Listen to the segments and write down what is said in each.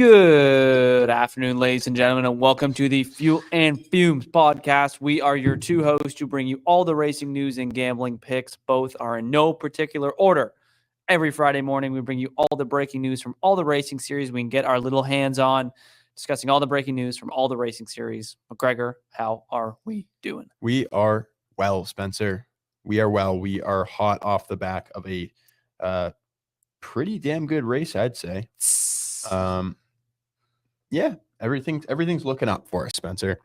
Good afternoon, ladies and gentlemen, and welcome to the Fuel and Fumes podcast. We are your two hosts who bring you all the racing news and gambling picks. Both are in no particular order. Every Friday morning, we bring you all the breaking news from all the racing series we can get our little hands on, discussing all the breaking news from all the racing series. McGregor, how are we doing? We are well, Spencer. We are well. We are hot off the back of a pretty damn good race, I'd say. Yeah, everything's looking up for us, Spencer.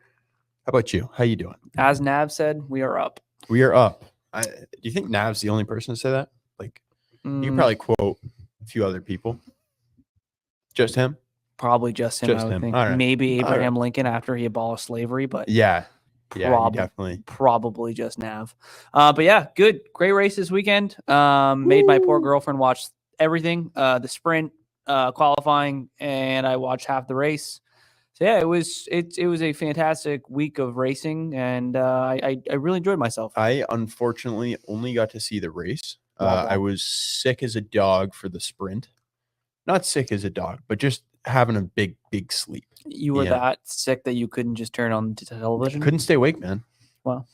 How about you? How you doing? As Nav said, we are up. We are up. Do you think Nav's the only person to say that? Like, you can probably quote a few other people. Just him? Probably just him, Just I would him. think. All right. Maybe Abraham Lincoln after he abolished slavery, but Yeah, definitely. Probably just Nav. But yeah, good. Great race this weekend. Made my poor girlfriend watch everything, the sprint, qualifying, and I watched half the race. So yeah, it was a fantastic week of racing, and I really enjoyed myself. I unfortunately only got to see the race. I was sick as a dog for the sprint. Not sick as a dog, but just having a big sleep. You were that sick that you couldn't just turn on the television? Couldn't stay awake, man. Wow.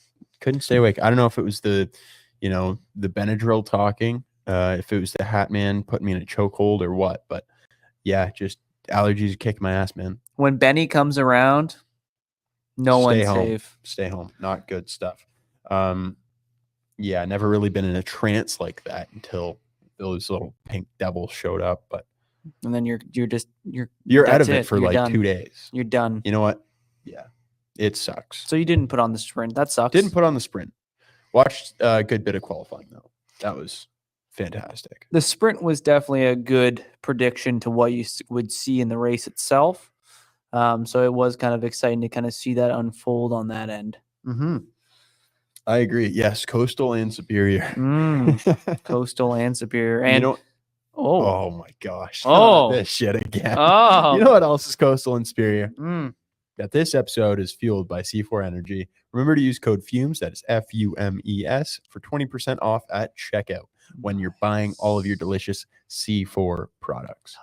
Couldn't stay awake. I don't know if it was the Benadryl talking, if it was the hat man putting me in a chokehold or what, but yeah, just allergies kick my ass, man. When Benny comes around, one's safe. Stay home. Not good stuff. Yeah, never really been in a trance like that until those little pink devils showed up, but and then you're out of it for like done. 2 days. You're done. You know what? Yeah, it sucks. So you didn't put on the sprint. That sucks. Didn't put on the sprint. Watched a good bit of qualifying though. That was fantastic. The sprint was definitely a good prediction to what you would see in the race itself. So it was kind of exciting to kind of see that unfold on that end. Mm-hmm. I agree. Yes, Coastal and Superior. Coastal and Superior. And oh my gosh. This shit again. Oh. You know what else is Coastal and Superior? That this episode is fueled by C4 Energy. Remember to use code FUMES, that is FUMES, for 20% off at checkout when you're buying all of your delicious C4 products.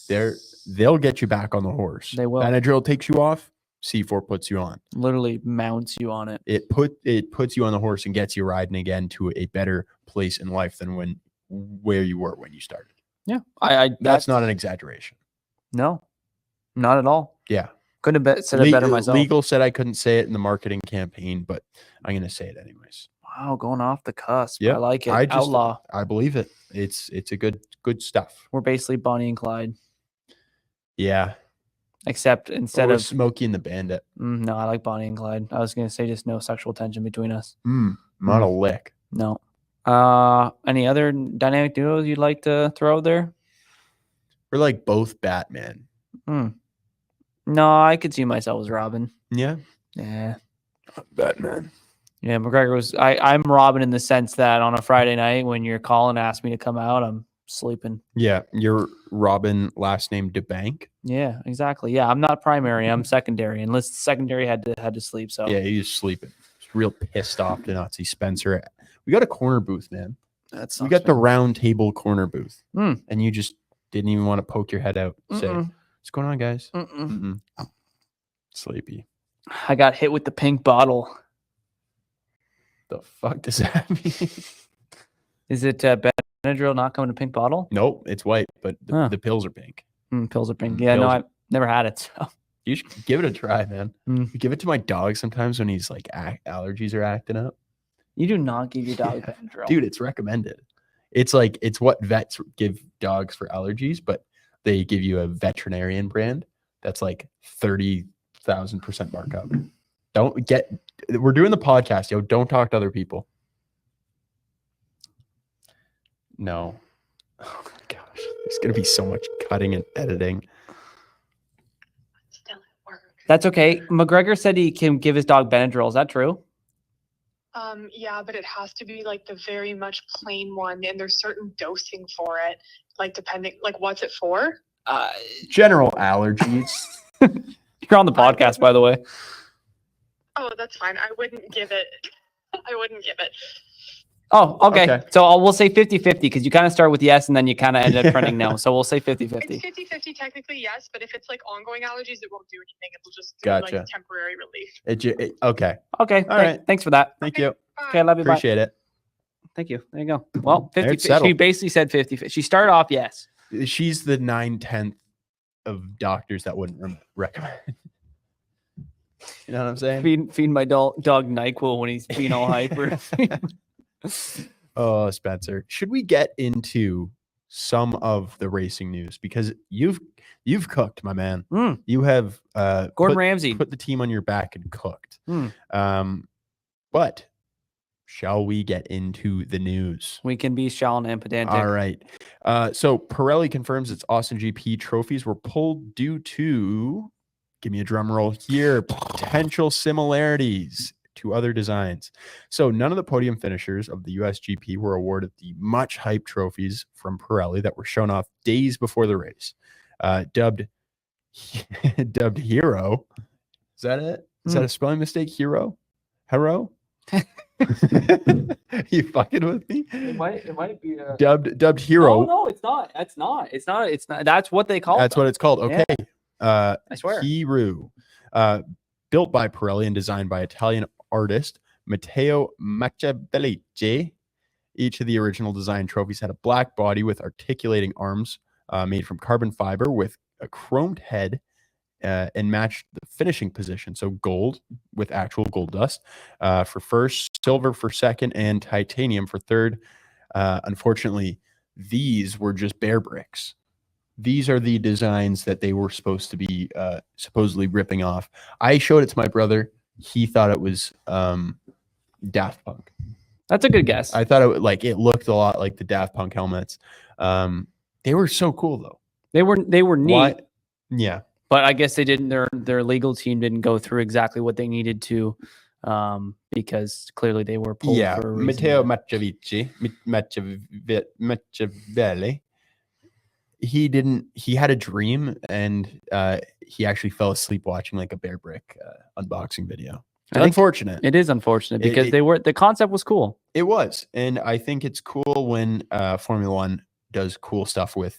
Nice. They'll get you back on the horse. They will. Benadryl takes you off. C4 puts you on. Literally mounts you on it. It puts you on the horse and gets you riding again to a better place in life than where you were when you started. Yeah, that's not an exaggeration. No, not at all. Yeah, couldn't have said it better myself. Legal said I couldn't say it in the marketing campaign, but I'm gonna say it anyways. Wow, going off the cusp. Yeah, I like it. Outlaw. I believe it. It's a good stuff. We're basically Bonnie and Clyde. Yeah. Except instead of Smokey and the Bandit. No, I like Bonnie and Clyde. I was going to say just no sexual tension between us. Not a lick. No. Any other dynamic duos you'd like to throw there? We're like both Batman. No, I could see myself as Robin. Yeah. Yeah. Batman. Yeah, McGregor was. I'm Robin in the sense that on a Friday night when you're calling, ask me to come out, I'm sleeping. Yeah, you're Robin, last name DeBank. Yeah, exactly. Yeah, I'm not primary. I'm secondary. Unless secondary had to sleep. So yeah, he was sleeping. He's real pissed off to not see Spencer. We got a corner booth, man. We got the round table corner booth, and you just didn't even want to poke your head out. Say, what's going on, guys? Sleepy. I got hit with the pink bottle. The fuck does that mean? Is it Benadryl not coming in a pink bottle? Nope, it's white, but the pills are pink. Pills are pink. Yeah, no, I've never had it. So you should give it a try, man. Give it to my dog sometimes when he's like allergies are acting up. You do not give your dog Benadryl, dude. It's recommended. It's what vets give dogs for allergies, but they give you a veterinarian brand that's like 30,000% markup. We're doing the podcast, yo. Don't talk to other people. No. Oh my gosh. There's going to be so much cutting and editing. Still at work. That's okay. McGregor said he can give his dog Benadryl. Is that true? Yeah, but it has to be like the very much plain one, and there's certain dosing for it, like depending, like what's it for? General allergies. You're on the podcast, by the way. Oh, that's fine. I wouldn't give it. Oh, okay. Okay. So we'll say 50-50 because you kind of start with yes and then you kind of end up trending no. So we'll say 50-50. It's 50-50 technically, yes, but if it's like ongoing allergies, it won't do anything. It'll just do Gotcha. like temporary relief. Okay. Okay. All right. Thanks for that. Thank you. Okay, I love you. Bye. Appreciate it. Thank you. There you go. Well, There 50. it's settled. She basically said 50. She started off yes. She's the 9/10 of doctors that wouldn't recommend. You know what I'm saying? Feed my dog NyQuil when he's being all hyper. Oh, Spencer, should we get into some of the racing news because you've cooked, my man. You have Gordon Ramsay put the team on your back and cooked. Mm. But shall we get into the news? We can be shallow and pedantic. All right. So Pirelli confirms its Austin GP trophies were pulled due to, give me a drum roll here, potential similarities to other designs. So none of the podium finishers of the US GP were awarded the much hyped trophies from Pirelli that were shown off days before the race. Dubbed Hero. Is that it? Is that a spelling mistake? Hero? You fucking with me? It might be dubbed Hero. No, it's not. It's not. That's what they call it. That's what it's called. Okay. Yeah. I swear. Hero. Built by Pirelli and designed by Italian artist Matteo Machiavelli. Each of the original design trophies had a black body with articulating arms made from carbon fiber with a chromed head and matched the finishing position. So gold with actual gold dust for first, silver for second, and titanium for third. Unfortunately, these were just bare bricks. These are the designs that they were supposed to be supposedly ripping off. I showed it to my brother. He thought it was Daft Punk. That's a good guess. I thought it looked a lot like the Daft Punk helmets. They were so cool though. They were neat. Why? Yeah. But I guess they didn't. Their legal team didn't go through exactly what they needed to, because clearly they were pulled. Yeah, for a reason. Matteo Machiavelli. He had a dream and he actually fell asleep watching like a Bear Brick unboxing video. Unfortunate. It is unfortunate because the concept was cool. It was, and I think it's cool when Formula One does cool stuff with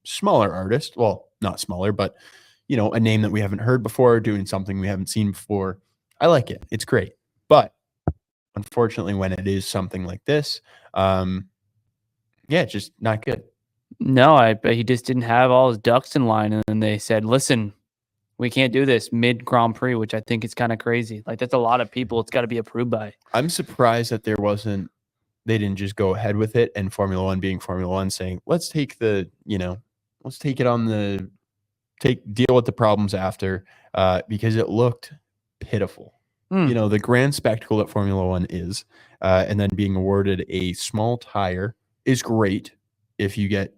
smaller artists. Well, not smaller, but a name that we haven't heard before, doing something we haven't seen before. I like it. It's great. But unfortunately, when it is something like this, it's just not good. No, I bet he just didn't have all his ducks in line. And then they said, listen, we can't do this mid Grand Prix, which I think is kind of crazy. Like, that's a lot of people it's got to be approved by. I'm surprised that they didn't just go ahead with it, and Formula One being Formula One saying, let's take it on the deal with the problems after, because it looked pitiful. The grand spectacle that Formula One is, and then being awarded a small tire is great if you get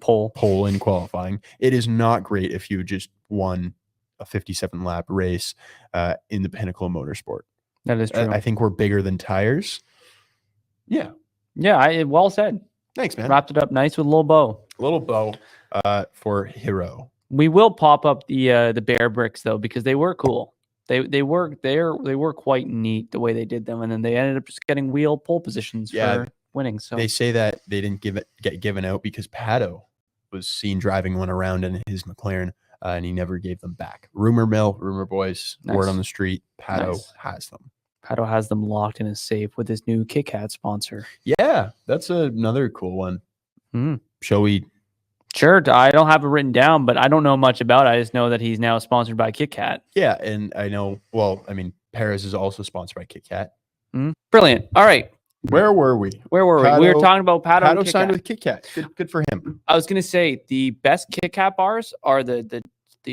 pole in qualifying. It is not great if you just won a 57 lap race in the pinnacle of motorsport. That is true. I think we're bigger than tires. Yeah. Well said. Thanks, man. Wrapped it up nice with a little bow. For Hero. We will pop up the Bear Bricks though, because they were cool. They were quite neat the way they did them, and then they ended up just getting wheel pole positions for winning. So they say that they didn't get given out because Pato was seen driving one around in his McLaren, and he never gave them back. Rumor boys, Nice. Word on the street, Pato has them. Pato has them locked in his safe with his new Kit Kat sponsor. Yeah, that's another cool one. Shall we? Sure. I don't have it written down, but I don't know much about it. I just know that he's now sponsored by Kit Kat. Yeah, and I know. Well, I mean, Perez is also sponsored by Kit Kat. Brilliant. All right. Where were we? Pato, we were talking about Pato. Pato signed with Kit Kat. Good for him. I was gonna say the best Kit Kat bars are the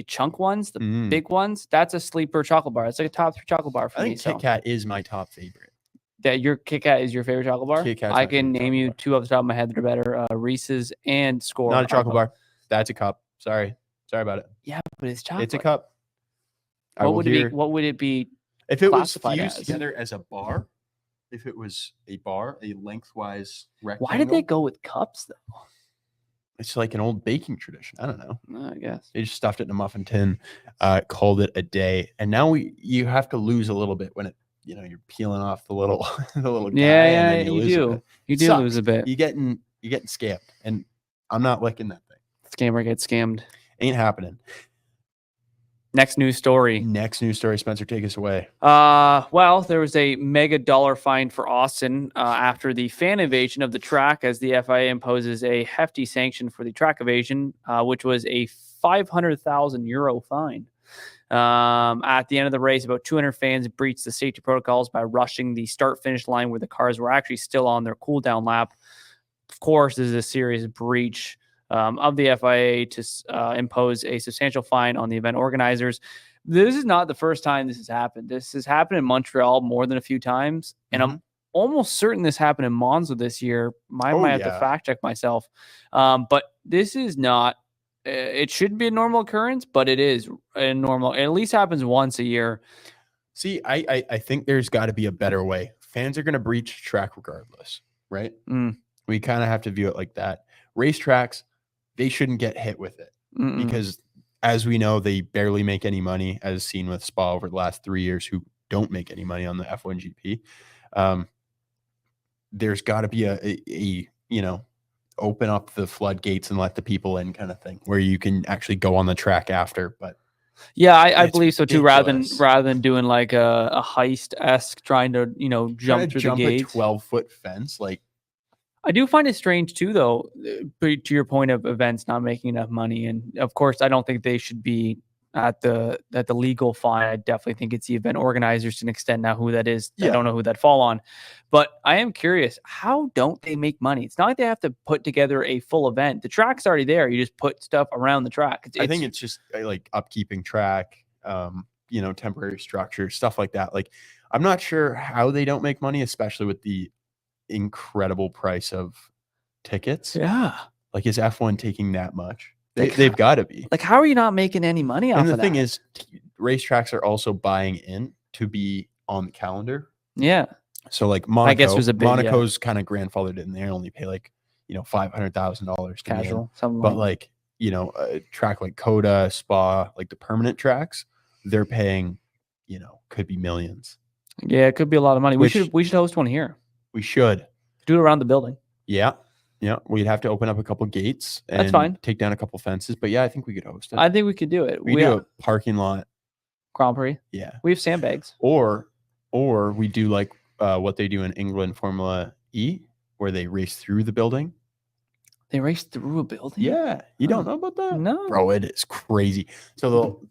chunk ones, the big ones. That's a sleeper chocolate bar. It's like a top 3 chocolate bar for me. I think Kit Kat is my top favorite. That your Kit Kat is your favorite chocolate bar? Kit Kat's I can name you 2 off the top of my head that are better: Reese's and Score. Not a chocolate bar. That's a cup. Sorry about it. Yeah, but it's chocolate. It's a cup. What would it be? If it was classified fused as? together as a bar, if it was a bar, a lengthwise rectangle. Why did they go with cups though? It's like an old baking tradition. I don't know. I guess they just stuffed it in a muffin tin, called it a day, and now you have to lose a little bit when it you're peeling off the little the little guy, Yeah, and then you lose a do. bit. You do Sucks. lose a bit. You're getting scammed, and I'm not liking that thing. Scammer gets scammed. Ain't happening. Next news story. Next news story, Spencer, take us away. Well, there was a mega dollar fine for Austin after the fan evasion of the track, as the FIA imposes a hefty sanction for the track evasion, which was a 500,000 euro fine. At the end of the race, about 200 fans breached the safety protocols by rushing the start-finish line where the cars were actually still on their cool-down lap. Of course, this is a serious breach of the FIA to impose a substantial fine on the event organizers. This is not the first time this has happened. This has happened in Montreal more than a few times, and I'm almost certain this happened in Monza this year. I might have to fact check myself, but this is not. It should be a normal occurrence, but it is a normal. It at least happens once a year. See, I think there's got to be a better way. Fans are going to breach track regardless, right? We kind of have to view it like that. Racetracks, they shouldn't get hit with it because, as we know, they barely make any money, as seen with Spa over the last 3 years, who don't make any money on the F1 GP. There's got to be a open up the floodgates and let the people in kind of thing, where you can actually go on the track after. But yeah, I believe so too. ridiculous. Rather than doing like a heist-esque, trying to jump through the gates, a 12-foot fence, like. I do find it strange too, though, to your point of events not making enough money, and of course, I don't think they should be at the legal fine. I definitely think it's the event organizers to an extent. Now, who that is, I don't know who that fall on, but I am curious. How don't they make money? It's not like they have to put together a full event. The track's already there. You just put stuff around the track. I think it's just like upkeeping track, temporary structure, stuff like that. Like, I'm not sure how they don't make money, especially with the incredible price of tickets. Yeah. Like, is F1 taking that much? They've got to be. Like, how are you not making any money off of that? And the thing is, racetracks are also buying in to be on the calendar. Yeah. So like Monaco, I guess was a big, Monaco's kind of grandfathered in there. Only pay like, $500,000 casual, something. But like, a track like Coda, Spa, like the permanent tracks, they're paying, could be millions. Yeah, it could be a lot of money. We should host one here. We should do it around the building. Yeah. We'd have to open up a couple gates and that's fine. Take down a couple fences. But yeah, I think we could host it. I think we could do it. We do a parking lot Grand Prix. Yeah. We have sandbags. Or we do like what they do in England Formula E, where they race through the building. They race through a building? Yeah. You don't know about that? No. Bro, it is crazy. So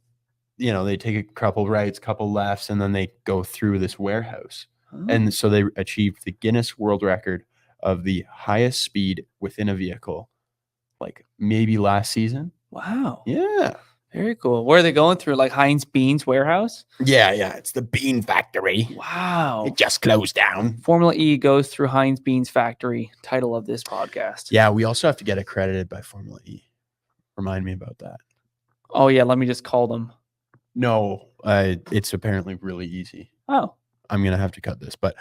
they'll, they take a couple rights, couple lefts, and then they go through this warehouse. And so they achieved the Guinness World Record of the highest speed within a vehicle, like maybe last season. Wow. Yeah. Very cool. Where are they going through? Like Heinz Bean's warehouse? Yeah. It's the bean factory. Wow. It just closed down. Formula E goes through Heinz Bean's factory. Title of this podcast. Yeah. We also have to get accredited by Formula E. Remind me about that. Oh, yeah. Let me just call them. No, it's apparently really easy. Oh. I'm going to have to cut this, but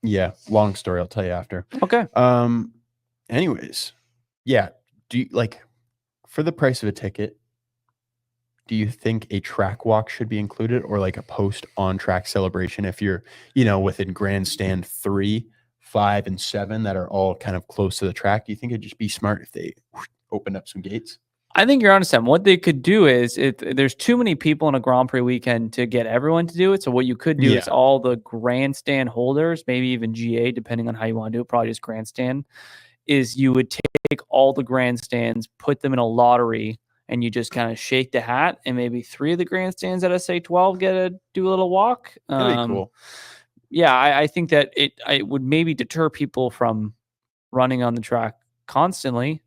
yeah, long story. I'll tell you after. Okay. Anyways, yeah. Do you for the price of a ticket, do you think a track walk should be included or like a post on track celebration? If you're, within grandstand 3, 5, and 7 that are all kind of close to the track, do you think it'd just be smart if they opened up some gates? I think you're onto something. What they could do is, there's too many people in a Grand Prix weekend to get everyone to do it. So what you could do is all the grandstand holders, maybe even GA, depending on how you want to do it, probably just grandstand, is you would take all the grandstands, put them in a lottery, and you just kind of shake the hat, and maybe 3 of the grandstands out of, say, 12 do a little walk. That'd be cool. Yeah, I think that it would maybe deter people from running on the track constantly.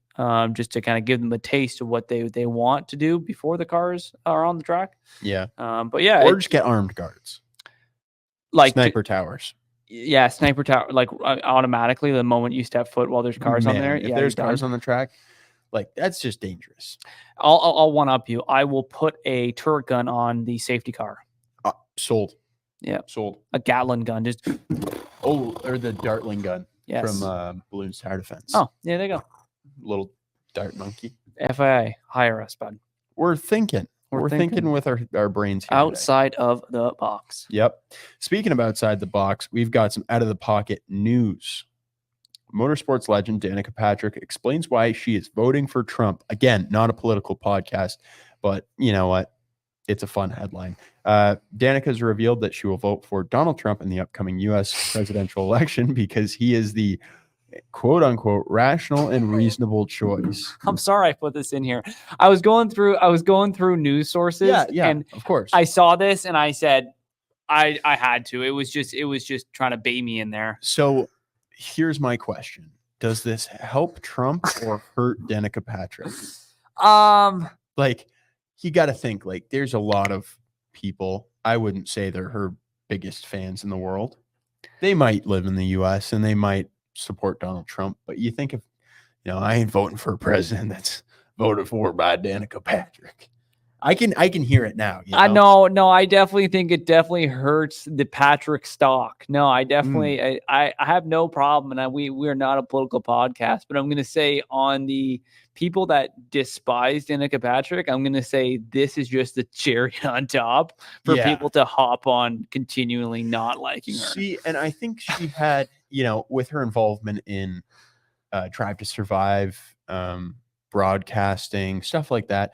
Just to kind of give them a taste of what they want to do before the cars are on the track. Yeah. But yeah. Or just get armed guards. Like sniper towers. Yeah, sniper tower. Like automatically the moment you step foot while there's cars on there. If there's cars on the track, like that's just dangerous. I'll one up you. I will put a turret gun on the safety car. Sold. Yeah. Sold. A Gatling gun. Just or the Dartling gun. Yes. From Balloons Tower Defense. Oh, yeah, there you go. Little dart monkey. FIA, hire us, bud. We're thinking. We're thinking with our brains here outside of the box. Yep. Speaking of outside the box, we've got some out of the pocket news. Motorsports legend Danica Patrick explains why she is voting for Trump. Again, not a political podcast, but you know what? It's a fun headline. Danica has revealed that she will vote for Donald Trump in the upcoming U.S. presidential election because he is the quote unquote rational and reasonable choice. I'm sorry I put this in here. I was going through news sources, and of course I saw this and I said I had to. It was just trying to bait me in there. So here's my question. Does this help Trump or hurt Danica Patrick? Like, you got to think, like, there's a lot of people, I wouldn't say they're her biggest fans in the world. They might live in the U.S. and they might support Donald Trump, but you think if, I ain't voting for a president that's voted for by Danica Patrick. I can hear it now. No, I definitely think it definitely hurts the Patrick stock. No, I definitely, I have no problem. And we're not a political podcast, but I'm going to say on the people that despise Danica Patrick, I'm going to say this is just the cherry on top for people to hop on continually not liking her. See, and I think she had, with her involvement in Drive to Survive, broadcasting, stuff like that,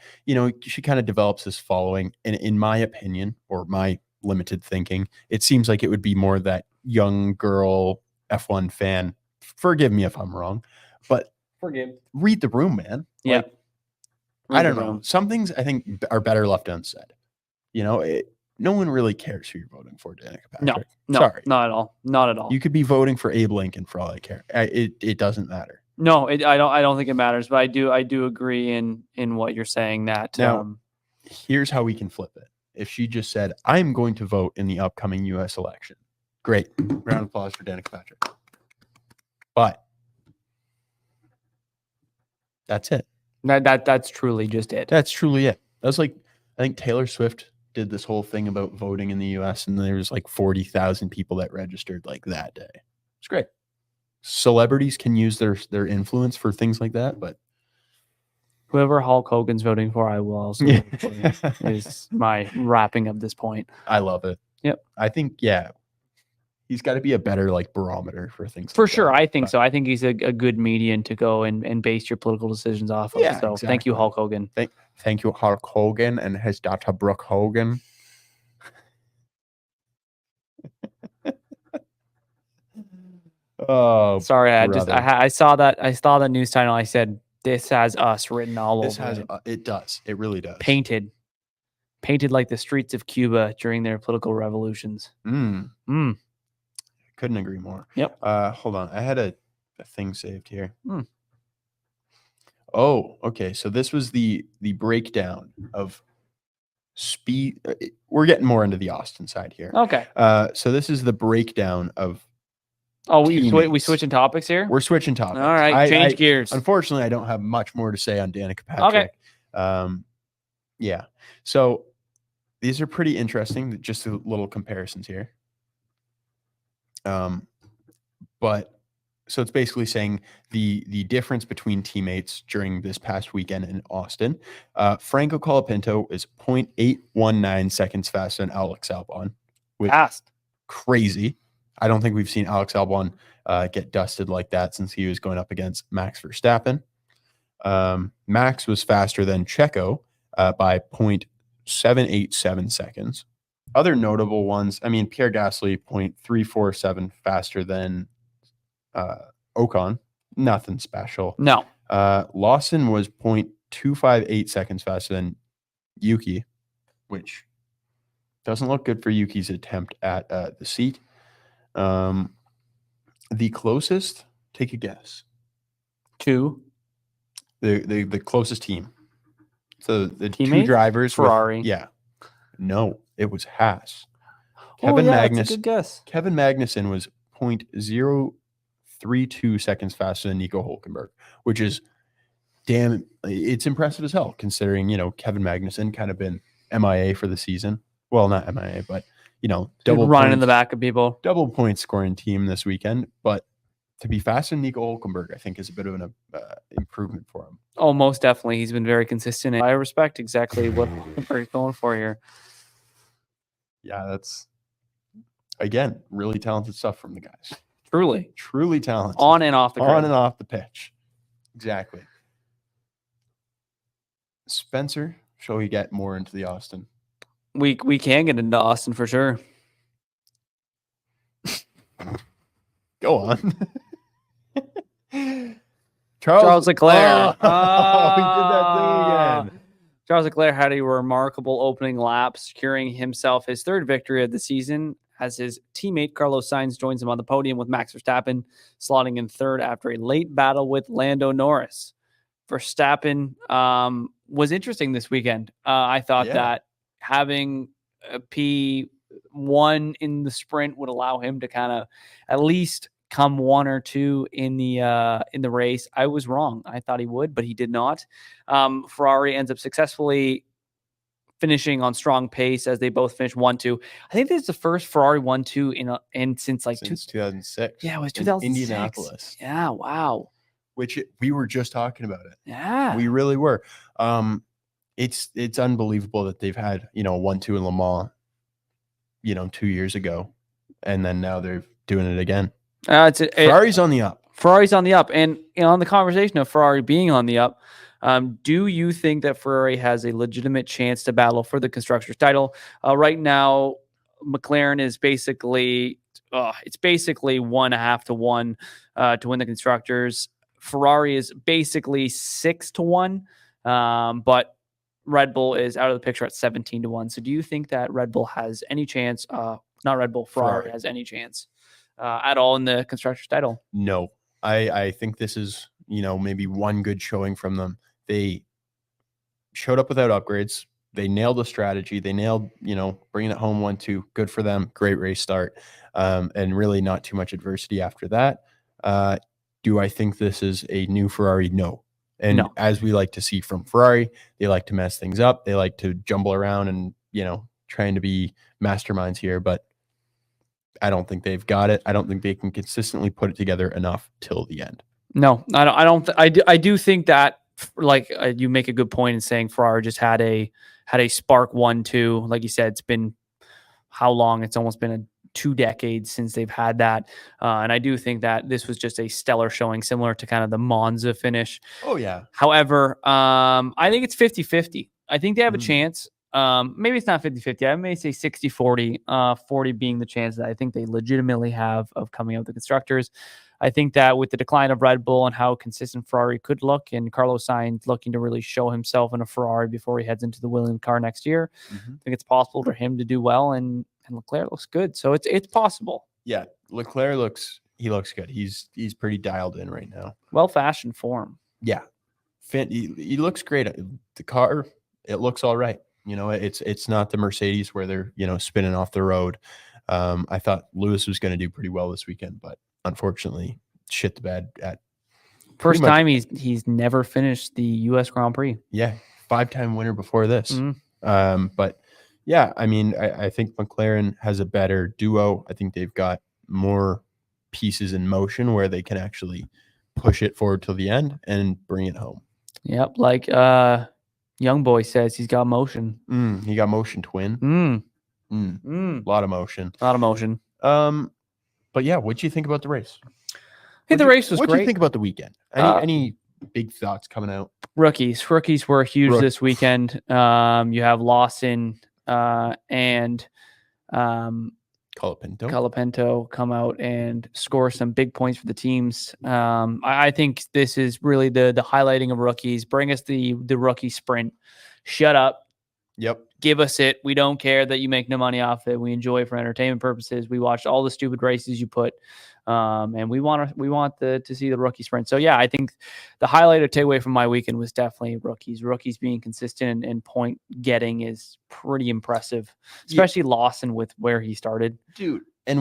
she kind of develops this following. And in my opinion, or my limited thinking, it seems like it would be more that young girl F1 fan. Forgive me if I'm wrong, but read the room, man. Yeah. I don't know. Some things I think are better left unsaid. No one really cares who you're voting for, Danica Patrick. No, sorry, not at all. Not at all. You could be voting for Abe Lincoln for all I care. It doesn't matter. No, I don't think it matters, but I do agree in what you're saying that. Now, here's how we can flip it. If she just said, "I'm going to vote in the upcoming U.S. election," great. Round of applause for Danica Patrick. But that's it. That's truly just it. That's truly it. That's like, I think Taylor Swift did this whole thing about voting in the U.S. and there was like 40,000 people that registered like that day. It's great. Celebrities can use their influence for things like that, but whoever Hulk Hogan's voting for, I will also vote for is my wrapping up this point. I love it. Yep. I think, he's got to be a better like barometer for things. For sure. I think so. I think he's a good median to go and base your political decisions off of. So exactly. Thank you, Hulk Hogan. Thank you, Hulk Hogan and his daughter, Brooke Hogan. Oh, sorry. I saw that news title. I said, this has us written all over it. It does. It really does. Painted like the streets of Cuba during their political revolutions. Couldn't agree more. Yep. Hold on. I had a thing saved here. Oh, okay. So this was the breakdown of speed. We're getting more into the Austin side here. Okay. So this is the breakdown of. Oh, we switching topics here? We're switching topics. All right, change gears. Unfortunately, I don't have much more to say on Danica Patrick. Okay. So these are pretty interesting. Just little comparisons here. But so it's basically saying the difference between teammates during this past weekend in Austin. Franco Colapinto is 0.819 seconds faster than Alex Albon. Fast. Crazy. I don't think we've seen Alex Albon get dusted like that since he was going up against Max Verstappen. Max was faster than Checo by 0.787 seconds. Other notable ones, Pierre Gasly, 0.347 faster than Ocon. Nothing special. No. Lawson was 0.258 seconds faster than Yuki, which doesn't look good for Yuki's attempt at the seat. The closest, take a guess. Two. The closest team. So the teammates? Two drivers. Ferrari. No, it was Haas. That's a good guess. Kevin Magnussen was 0.032 seconds faster than Nico Hülkenberg, which is it's impressive as hell considering, Kevin Magnussen kind of been MIA for the season. Well, not MIA, but double running in the back of people. Double point scoring team this weekend, but to be faster than Nico Hülkenberg, I think is a bit of an improvement for him. Oh, most definitely. He's been very consistent. I respect exactly what Hülkenberg's going for here. Yeah, that's, again, really talented stuff from the guys. Truly talented. on and off the On grid. and off the pitch. Exactly. Spencer, shall we get more into the Austin? We can get into Austin for sure. Go on. Charles Leclerc. Oh, he did that thing again. Charles Leclerc had a remarkable opening lap, securing himself his third victory of the season as his teammate Carlos Sainz joins him on the podium with Max Verstappen slotting in third after a late battle with Lando Norris. Verstappen was interesting this weekend. I thought that having a P1 in the sprint would allow him to kind of at least come 1 or 2 in the race. I was wrong. I thought he would, but he did not. Ferrari ends up successfully finishing on strong pace as they both finished 1-2. I think this is the first Ferrari 1-2 since 2006. Yeah, it was 2006. Indianapolis. Yeah, wow. Which we were just talking about it. Yeah, we really were. It's unbelievable that they've had 1-2 in Le Mans 2 years ago, and then now they're doing it again. Ferrari's on the up. Ferrari's on the up, and on the conversation of Ferrari being on the up, do you think that Ferrari has a legitimate chance to battle for the constructors' title? Right now, McLaren is basically 1.5 to 1 to win the constructors. Ferrari is basically 6 to 1, but Red Bull is out of the picture at 17 to 1. So do you think that Red Bull has any chance? Not Red Bull, Ferrari has any chance at all in the constructors' title? No, I think this is maybe one good showing from them. They showed up without upgrades. They nailed the strategy. They nailed bringing it home 1-2. Good for them. Great race start, and really not too much adversity after that. Do I think this is a new Ferrari? No. And No. As we like to see from Ferrari, they like to mess things up. They like to jumble around and, trying to be masterminds here, but I don't think they've got it. I don't think they can consistently put it together enough till the end. No, I do think that you make a good point in saying Ferrari just had a spark 1-2. Like you said, it's been how long? It's almost been 2 decades since they've had that. And I do think that this was just a stellar showing, similar to kind of the Monza finish. Oh, yeah. However, I think it's 50-50. I think they have a chance. Maybe it's not 50-50. I may say 60-40, 40 being the chance that I think they legitimately have of coming out with the constructors. I think that with the decline of Red Bull and how consistent Ferrari could look, and Carlos Sainz looking to really show himself in a Ferrari before he heads into the Williams car next year, I think it's possible for him to do well, and Leclerc looks good. So it's possible. Yeah, Leclerc looks good. He's pretty dialed in right now. Well-fashioned form. Yeah. He looks great. The car, it looks all right. It's not the Mercedes where they're, spinning off the road. I thought Lewis was going to do pretty well this weekend, but unfortunately shit the bed at first time he's never finished the US Grand Prix. Yeah. 5-time winner before this. But yeah, I mean, I think McLaren has a better duo. I think they've got more pieces in motion where they can actually push it forward till the end and bring it home. Yep. Like Young Boy says, he's got motion. He got motion, twin. A lot of motion. But yeah, what do you think about the race? I think the race was great. What do you think about the weekend? Any big thoughts coming out? Rookies were huge this weekend. You have Lawson and Colapinto come out and score some big points for the teams. I think this is really the highlighting of rookies. Bring us the rookie sprint. Shut up. Yep. Give us it. We don't care that you make no money off it. We enjoy it for entertainment purposes. We watched all the stupid races you put, and we want to see the rookie sprint. So yeah, I think the highlight or takeaway from my weekend was definitely rookies. Rookies being consistent and point getting is pretty impressive, especially Lawson with where he started, dude. And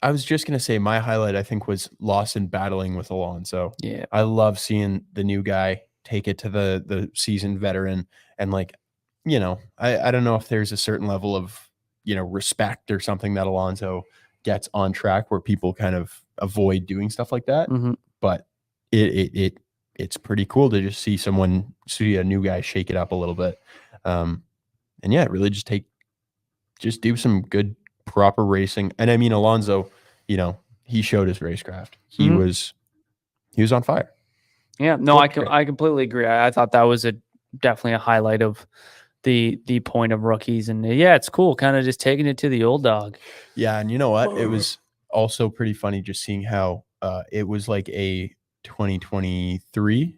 I was just gonna say my highlight I think was Lawson battling with Alonso. Yeah, I love seeing the new guy take it to the seasoned veteran and I don't know if there's a certain level of respect or something that Alonso gets on track where people kind of avoid doing stuff like that. Mhm. But it's pretty cool to just see a new guy shake it up a little bit. And yeah, really just do some good, proper racing. And I mean, Alonso, he showed his racecraft. He was on fire. Yeah, no, I completely agree. I thought that was definitely a highlight of the point of rookies. And yeah, it's cool kind of just taking it to the old dog. Yeah, and you know what? It was also pretty funny just seeing how it was like a 2023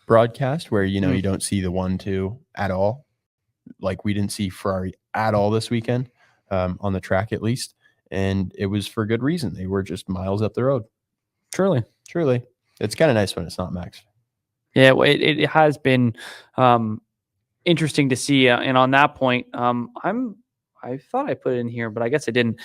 broadcast where you don't see the 1-2 at all. Like we didn't see Ferrari at all this weekend, on the track at least, and it was for good reason. They were just miles up the road. Truly, it's kind of nice when it's not Max. Yeah, it has been interesting to see, and on that point, I thought I put it in here, but I guess I didn't.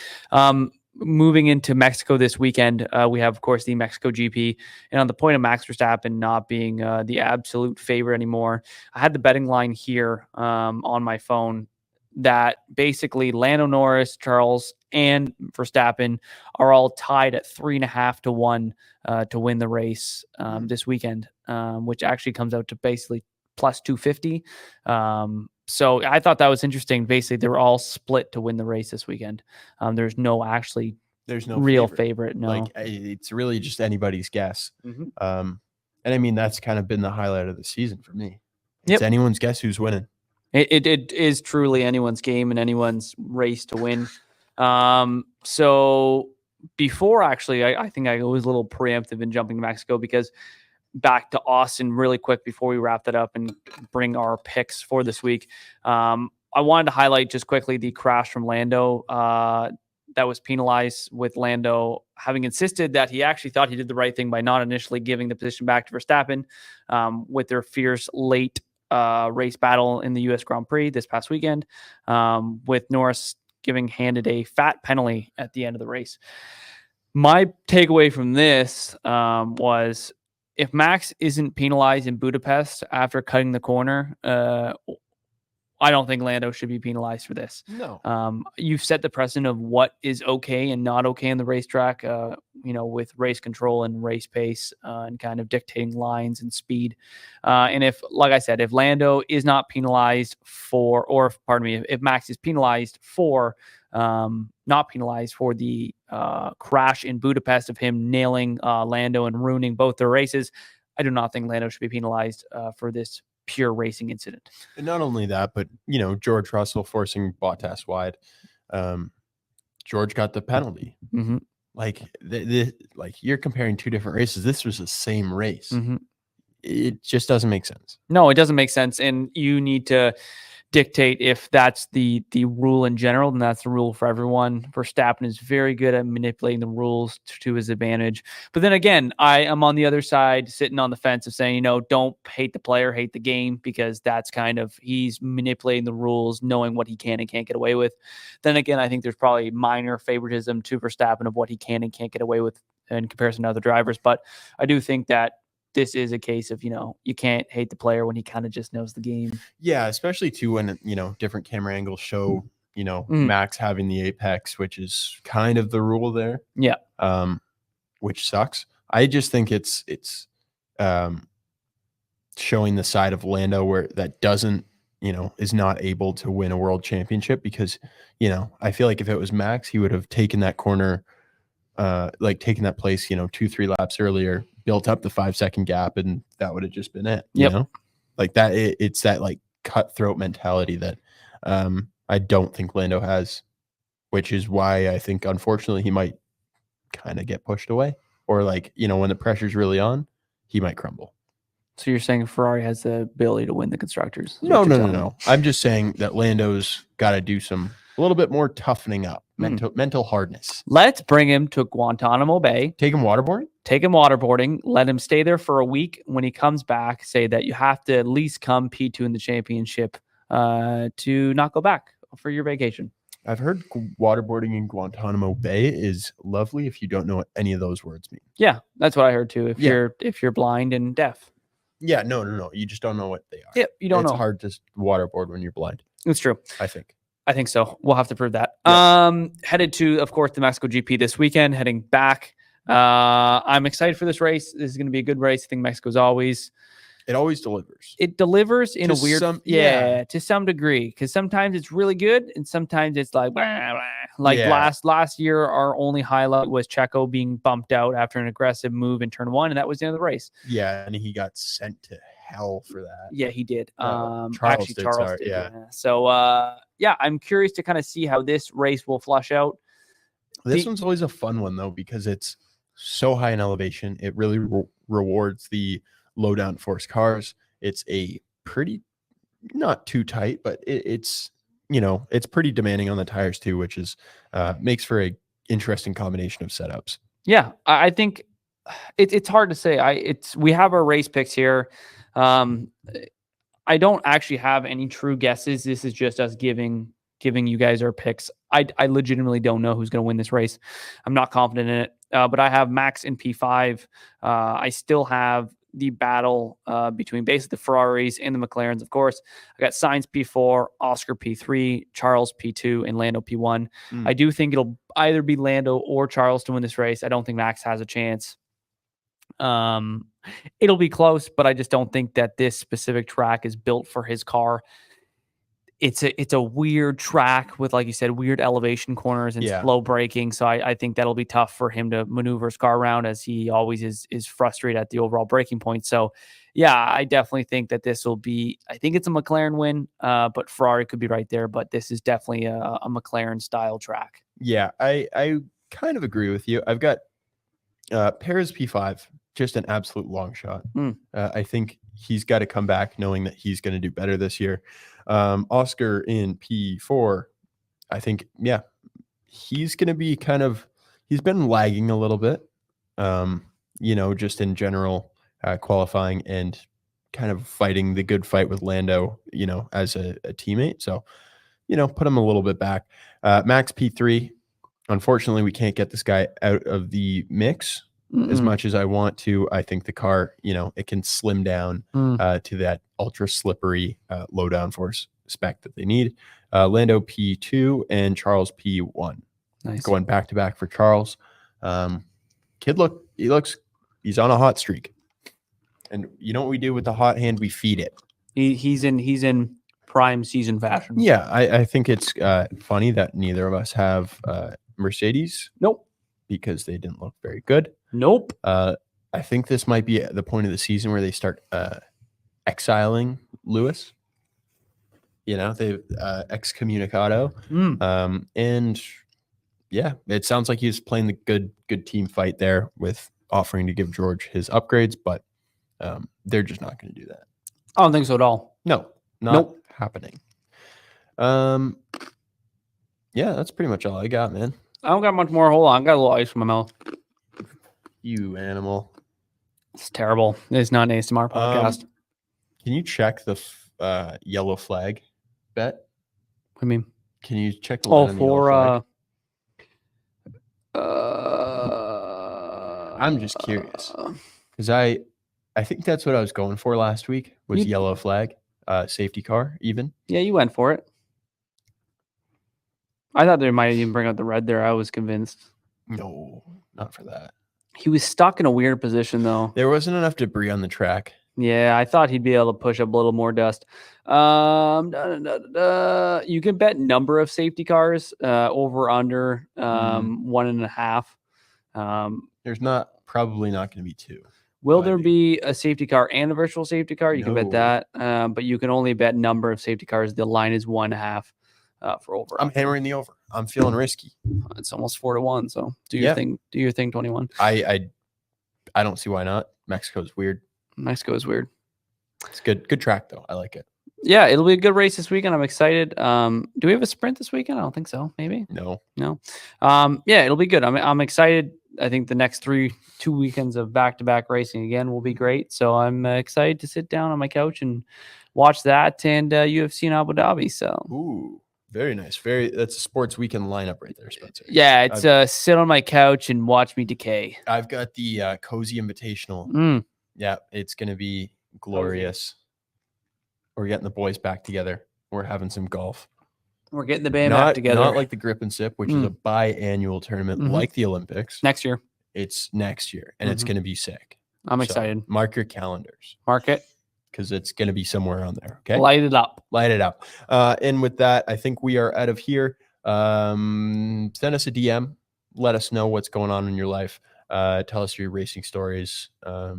Moving into Mexico this weekend, we have, of course, the Mexico GP. And on the point of Max Verstappen not being the absolute favorite anymore, I had the betting line here on my phone that basically Lando Norris, Charles, and Verstappen are all tied at 3.5 to 1 to win the race this weekend, which actually comes out to basically plus 250. So I thought that was interesting. Basically, they were all split to win the race this weekend. There's no real favorite. No, like it's really just anybody's guess. And I mean, that's kind of been the highlight of the season for me. It's anyone's guess who's winning. It is truly anyone's game and anyone's race to win. So before, actually, I think I was a little preemptive in jumping to Mexico, because back to Austin really quick before we wrap that up and bring our picks for this week. I wanted to highlight just quickly the crash from Lando that was penalized, with Lando having insisted that he actually thought he did the right thing by not initially giving the position back to Verstappen with their fierce late race battle in the U.S. Grand Prix this past weekend, with Norris handed a fat penalty at the end of the race. My takeaway from this was, if Max isn't penalized in Budapest after cutting the corner, I don't think Lando should be penalized for this. No. You've set the precedent of what is okay and not okay in the racetrack, with race control and race pace and kind of dictating lines and speed. And if Lando is not penalized if Max is penalized for not penalized for the crash in Budapest of him nailing Lando and ruining both their races, I do not think Lando should be penalized for this pure racing incident. And not only that, but George Russell forcing Bottas wide. George got the penalty. Mm-hmm. Like you're comparing two different races. This was the same race. Mm-hmm. It just doesn't make sense. No, it doesn't make sense. And you need to dictate if that's the rule in general, then that's the rule for everyone. Verstappen is very good at manipulating the rules to his advantage. But then again, I am on the other side, sitting on the fence of saying, don't hate the player, hate the game, because that's kind of, he's manipulating the rules, knowing what he can and can't get away with. Then again, I think there's probably minor favoritism to Verstappen of what he can and can't get away with in comparison to other drivers. But I do think that this is a case of, you can't hate the player when he kind of just knows the game. Yeah, especially too when, different camera angles show, Max having the apex, which is kind of the rule there. Yeah. Which sucks. I just think it's showing the side of Lando where that doesn't, is not able to win a world championship, because, I feel like if it was Max, he would have taken that corner, taken that place, 2-3 laps earlier, built up the 5-second gap, and that would have just been it. You know, like that. It's that like cutthroat mentality that I don't think Lando has, which is why I think unfortunately he might kind of get pushed away, or when the pressure's really on, he might crumble. So you're saying Ferrari has the ability to win the constructors? No. I'm just saying that Lando's got to do a little bit more toughening up, mental hardness. Let's bring him to Guantanamo Bay. Take him waterboarding. Let him stay there for a week. When he comes back, say that you have to at least come P2 in the championship to not go back for your vacation. I've heard waterboarding in Guantanamo Bay is lovely if you don't know what any of those words mean. Yeah, that's what I heard too. If you're blind and deaf. Yeah, no. You just don't know what they are. Yeah, you don't know. It's hard to waterboard when you're blind. It's true. I think. I think so. We'll have to prove that. Yeah. Headed to, of course, the Mexico GP this weekend. Heading back. I'm excited for this race. This is going to be a good race. I think Mexico's always. It always delivers. It delivers in To a weird, to some degree, because sometimes it's really good and sometimes it's like, blah, blah. Like last year, our only highlight was Checo being bumped out after an aggressive move in turn 1, and that was the end of the race. Yeah, and he got sent to hell for that. Yeah, he did. Charles did. Yeah. So, I'm curious to kind of see how this race will flush out. This one's always a fun one though because it's so high in elevation. It really rewards the low downforce cars. It's a pretty, not too tight, but it's it's pretty demanding on the tires too, which is makes for a interesting combination of setups. Yeah, I think it's hard to say. We have our race picks here. I don't actually have any true guesses. This is just us giving you guys our picks. I legitimately don't know who's going to win this race. I'm not confident in it. But I have Max in P5. I still have the battle between basically the Ferraris and the McLarens, of course. I got Sainz P4, Oscar P3, Charles P2, and Lando P1. I do think it'll either be Lando or Charles to win this race. I don't think Max has a chance. It'll be close, but I just don't think that this specific track is built for his car. It's a weird track with, like you said, weird elevation corners and slow braking. So I think that'll be tough for him to maneuver his car around, as he always is frustrated at the overall braking point. So yeah, I definitely think that this will be, I think it's a McLaren win, but Ferrari could be right there. But this is definitely a McLaren style track. Yeah, I kind of agree with you. I've got Perez P5, just an absolute long shot. I think he's got to come back knowing that he's going to do better this year. Oscar in P4, I think, he's going to be he's been lagging a little bit, just in general qualifying and kind of fighting the good fight with Lando, as a teammate. So, put him a little bit back. Max P3, unfortunately, we can't get this guy out of the mix. As much as I want to. I think the car, it can slim down to that ultra slippery low downforce spec that they need. Lando P2 and Charles P1. Nice. Going back to back for Charles. He's on a hot streak. And you know what we do with the hot hand? We feed it. He's in prime season fashion. Yeah, I think it's funny that neither of us have Mercedes. Nope. Because they didn't look very good. Nope. I think this might be the point of the season where they start exiling Lewis. They've excommunicado. And yeah, it sounds like he's playing the good team fight there with offering to give George his upgrades, but they're just not going to do that. I don't think so at all. No, not happening. Yeah, that's pretty much all I got, man. I don't got much more. Hold on. I got a little ice in my mouth. You animal. It's terrible. It's not an ASMR podcast. Can you check the yellow flag bet? What do you mean? Can you check the line on the yellow flag? I'm just curious. Because I think that's what I was going for last week was yellow flag, safety car even. Yeah, you went for it. I thought they might even bring out the red there. I was convinced. No, not for that. He was stuck in a weird position, though. There wasn't enough debris on the track. Yeah, I thought he'd be able to push up a little more dust. You can bet number of safety cars over under 1.5. There's probably not going to be 2. Will there be a safety car and a virtual safety car? You can bet No. that, but you can only bet number of safety cars. The line is 1.5 for over. I'm hammering the over. I'm feeling risky. It's almost 4-1. So do your thing. Do your thing. 21. I don't see why not. Mexico's weird. Mexico is weird. It's good. Good track though. I like it. Yeah, it'll be a good race this weekend. I'm excited. Do we have a sprint this weekend? I don't think so. Maybe. No. Yeah, it'll be good. I'm excited. I think the next 2 weekends of back-to-back racing again will be great. So I'm excited to sit down on my couch and watch that and UFC in Abu Dhabi. So. Ooh, very nice. That's a sports weekend lineup right there, Spencer. Yeah, it's sit on my couch and watch me decay. I've got the Cozy Invitational. Yeah, it's going to be glorious. We're getting the boys back together. We're having some golf. We're getting the band back together. Not like the Grip and Sip, which is a biannual tournament like the Olympics. Next year. It's next year, and it's going to be sick. I'm excited. Mark your calendars. Mark it. Because it's going to be somewhere on there. Okay. Light it up. Light it up. And with that, I think we are out of here. Send us a DM. Let us know what's going on in your life. Tell us your racing stories. Buy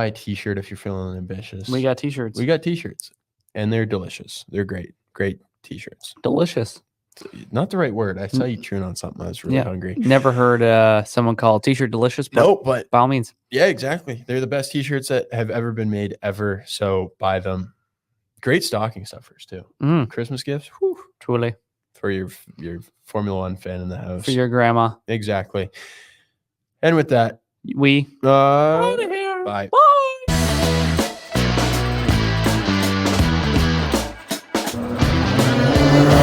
a t-shirt if you're feeling ambitious. We got t-shirts. And they're delicious. They're great t-shirts. Delicious. Not the right word. I saw you chewing on something. I was really hungry. Never heard someone call a t-shirt delicious. But by all means. Yeah, exactly. They're the best t-shirts that have ever been made ever. So buy them. Great stocking stuffers too. Christmas gifts. Whew. Truly. For your Formula One fan in the house. For your grandma. Exactly. And with that, we out of here. Bye.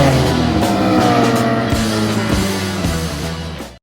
Bye.